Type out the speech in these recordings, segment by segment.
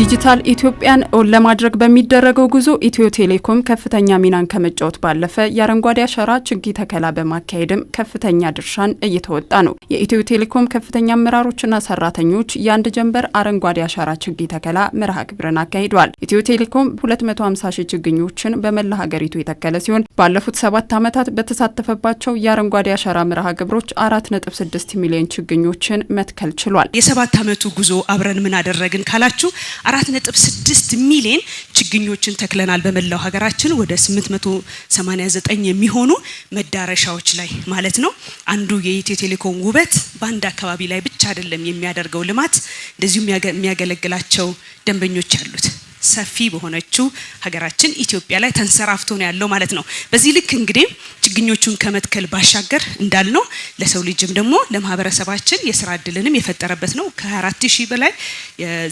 ዲጂታል ኢትዮጵያን ለማድረግ በሚደረገው ጉዞ ኢትዮ ቴሌኮም ከፍተኛ ሚናን ከመጫወት ባለፈ የአረንጓዴ አሻራ ችግኝ ተከላ በማካሄድም ከፍተኛ ድርሻን እየተወጣ ነው። የኢትዮ ቴሌኮም ከፍተኛ አመራሮችና ሰራተኞች የአንድ ጀንበር አረንጓዴ አሻራ ችግኝ ተከላ መርሃ ግብርን አካሂደዋል። ኢትዮ ቴሌኮም 250 ሺህ ችግኞችን በመላ ሀገሪቱ የተከለ ሲሆን ባለፉት 7 ዓመታት በተሳተፈባቸው የአረንጓዴ አሻራ መርሃ ግብሮች 4.6 ሚሊዮን ችግኞችን መትከል ችሏል። የ7 ዓመቱ ጉዞ አብረን ምን አደረግን ካላችሁ 4.6 ሚሊዮን ችግኞችን ተክለናል። በመላው ሀገራችን ወደ 889 የሚሆኑ መዳረሻዎች ላይ ማለት ነው። አንዱ የኢትዮ ቴሌኮም ውበት በአንድ አካባቢ ላይ ብቻ አይደለም የሚያደርገው ልማት፣ እንደዚሁ የሚያገለግላቸው ደንበኞች ያሉት ሰፊ በሆነችው ሀገራችን ኢትዮጵያ ላይ ተንሰራፍቶ ነው ያለው ማለት ነው። በዚህ ልክ እንግዲህ ችግኞቹን ከመትከል ባሻገር እንዳልነው ለሰው ልጅም ደግሞ ለማህበረሰባችን የስራ እድልንም የፈጠረበት ነው። ከ24000 በላይ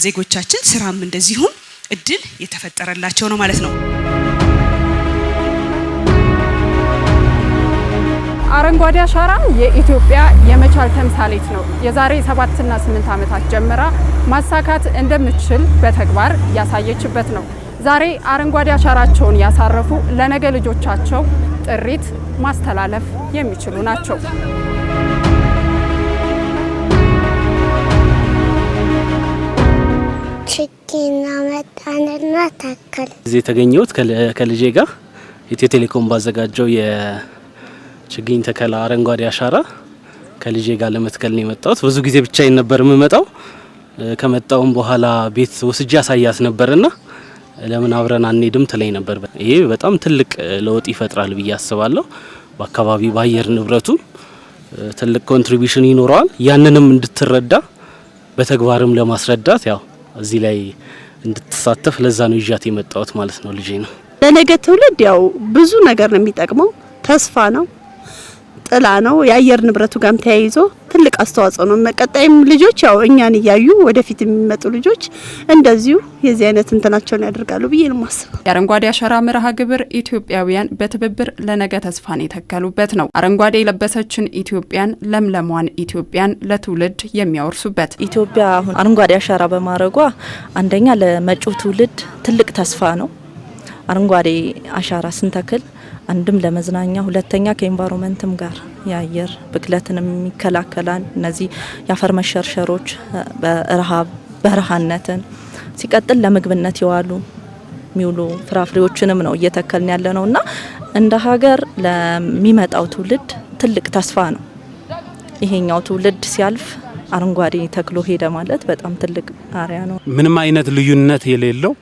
ዜጎቻችን ስራም እንደዚሁ እድል የተፈጠረላቸው ነው ማለት ነው። አረንጓዴ አሻራ የኢትዮጵያ የመቻል ተምሳሌት ነው። የዛሬ 7 እና 8 ዓመታት ጀምራ ማሳካት እንደምትችል በተግባር ያሳየችበት ነው። ዛሬ አረንጓዴ አሻራቸውን ያሳረፉ ለነገ ልጆቻቸው ጥሪት ማስተላለፍ የሚችሉ ናቸው። ችግኝ አመጣንና ተከል እዚህ የተገኘሁት ከልጄ ጋር ኢትዮ ቴሌኮም ባዘጋጀው ችግኝ ተከላ አረንጓዴ አሻራ ከልጄ ጋር ለመትከል ነው የመጣሁት። ብዙ ጊዜ ብቻዬን ነበር የምመጣው። ከመጣውም በኋላ ቤት ወስጄ አሳያት ነበርና ለምን አብረን አንሄድም ትለኝ ነበር። ይሄ በጣም ትልቅ ለውጥ ይፈጥራል ብዬ አስባለሁ። በአካባቢ በአየር ንብረቱ ትልቅ ኮንትሪቢዩሽን ይኖረዋል። ያንንም እንድትረዳ በተግባርም ለማስረዳት ያው እዚህ ላይ እንድትሳተፍ ለዛ ነው ይዣት የመጣሁት ማለት ነው። ልጄ ነው ለነገ ትውልድ ያው ብዙ ነገር ነው የሚጠቅመው። ተስፋ ነው፣ ጥላ ነው። የአየር ንብረቱ ጋርም ተያይዞ ትልቅ አስተዋጽኦ ነው። መቀጣይም ልጆች ያው እኛን እያዩ ወደፊት የሚመጡ ልጆች እንደዚሁ የዚህ አይነት እንትናቸውን ያደርጋሉ ብዬ ነው ማስበው። የአረንጓዴ አሻራ መርሃ ግብር ኢትዮጵያውያን በትብብር ለነገ ተስፋን የተከሉበት ነው። አረንጓዴ የለበሰችን ኢትዮጵያን ለምለሟን ኢትዮጵያን ለትውልድ የሚያወርሱበት። ኢትዮጵያ አሁን አረንጓዴ አሻራ በማድረጓ አንደኛ ለመጪው ትውልድ ትልቅ ተስፋ ነው። አረንጓዴ አሻራ ስንተክል አንድም ለመዝናኛ፣ ሁለተኛ ከኤንቫይሮንመንትም ጋር የአየር ብክለትንም ይከላከላል። እነዚህ የአፈር መሸርሸሮች በረሃነትን ሲቀጥል ለምግብነት የሚውሉ ፍራፍሬዎችንም ነው እየተከልን ያለ ነውና እንደ ሀገር ለሚመጣው ትውልድ ትልቅ ተስፋ ነው። ይሄኛው ትውልድ ሲያልፍ አረንጓዴ ተክሎ ሄደ ማለት በጣም ትልቅ አሪያ ነው። ምንም አይነት ልዩነት የሌለው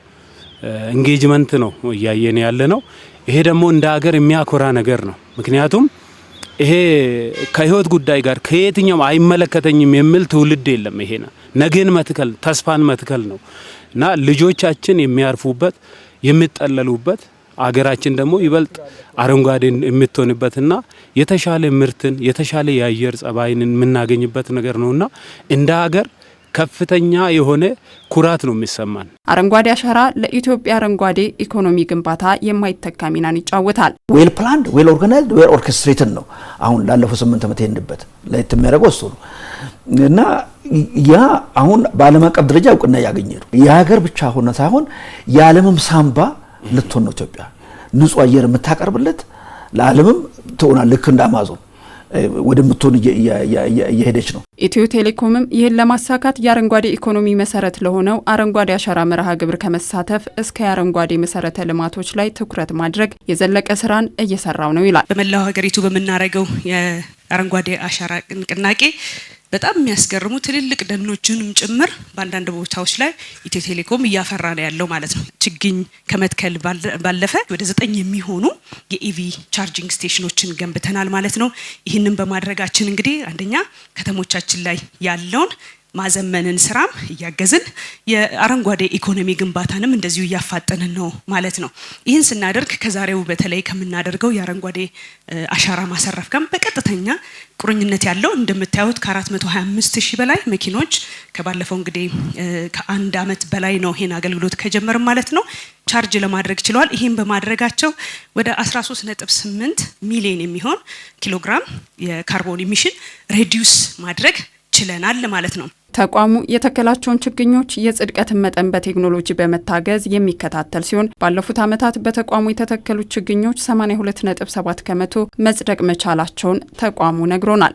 ኢንጌጅመንት ነው እያየን ያለ ነው። ይሄ ደግሞ እንደ ሀገር የሚያኮራ ነገር ነው። ምክንያቱም ይሄ ከህይወት ጉዳይ ጋር ከየትኛውም አይመለከተኝም የሚል ትውልድ የለም። ይሄ ነገን መትከል ተስፋን መትከል ነው እና ልጆቻችን የሚያርፉበት የሚጠለሉበት አገራችን ደግሞ ይበልጥ አረንጓዴ የምትሆንበትና የተሻለ ምርትን የተሻለ የአየር ጸባይን የምናገኝበት ነገር ነውና እንደ ሀገር ከፍተኛ የሆነ ኩራት ነው የሚሰማን። አረንጓዴ አሻራ ለኢትዮጵያ አረንጓዴ ኢኮኖሚ ግንባታ የማይተካ ሚናን ይጫወታል። ዌል ፕላንድ፣ ዌል ኦርጋናይዝድ፣ ዌል ኦርኬስትሬትድ ነው። አሁን ላለፈው 8 ዓመት የሄድንበት ለየት የሚያደርገው እሱ ነው እና ያ አሁን በዓለም አቀፍ ደረጃ እውቅና ያገኘ ነው። የሀገር ብቻ ሆነ ሳይሆን የዓለምም ሳምባ ልትሆን ነው ኢትዮጵያ። ንጹህ አየር የምታቀርብለት ለዓለምም ትሆናለች። ልክ እንደ አማዞን ወደምትሆን እየሄደች ነው። ኢትዮ ቴሌኮምም ይህን ለማሳካት የአረንጓዴ ኢኮኖሚ መሰረት ለሆነው አረንጓዴ አሻራ መርሃ ግብር ከመሳተፍ እስከ የአረንጓዴ መሰረተ ልማቶች ላይ ትኩረት ማድረግ የዘለቀ ስራን እየሰራው ነው ይላል። በመላው ሀገሪቱ በመናረገው የአረንጓዴ አሻራ ንቅናቄ በጣም የሚያስገርሙ ትልልቅ ደኖችንም ጭምር በአንዳንድ ቦታዎች ላይ ኢትዮ ቴሌኮም እያፈራ ነው ያለው ማለት ነው። ችግኝ ከመትከል ባለፈ ወደ 9 የሚሆኑ የኢቪ ቻርጂንግ ስቴሽኖችን ገንብተናል ማለት ነው። ይህንን በማድረጋችን እንግዲህ አንደኛ ከተሞቻችን ላይ ያለውን ማዘመንን ስራም እያገዝን የአረንጓዴ ኢኮኖሚ ግንባታንም እንደዚሁ እያፋጠንን ነው ማለት ነው። ይህን ስናደርግ ከዛሬው በተለይ ከምናደርገው የአረንጓዴ አሻራ ማሰረፍ ጋር በቀጥተኛ ቁርኝነት ያለው እንደምታዩት ከ425,000 በላይ መኪኖች ከባለፈው እንግዲህ ከአንድ አመት በላይ ነው ይሄን አገልግሎት ከጀመርን ማለት ነው ቻርጅ ለማድረግ ችለዋል። ይሄን በማድረጋቸው ወደ 13.8 ሚሊዮን የሚሆን ኪሎግራም የካርቦን ኢሚሽን ሬዲዩስ ማድረግ ችለናል ማለት ነው። ተቋሙ የተከላቸውን ችግኞች የጽድቀትን መጠን በቴክኖሎጂ በመታገዝ የሚከታተል ሲሆን ባለፉት ዓመታት በተቋሙ የተተከሉት ችግኞች 82.7 ከመቶ መጽደቅ መቻላቸውን ተቋሙ ነግሮናል።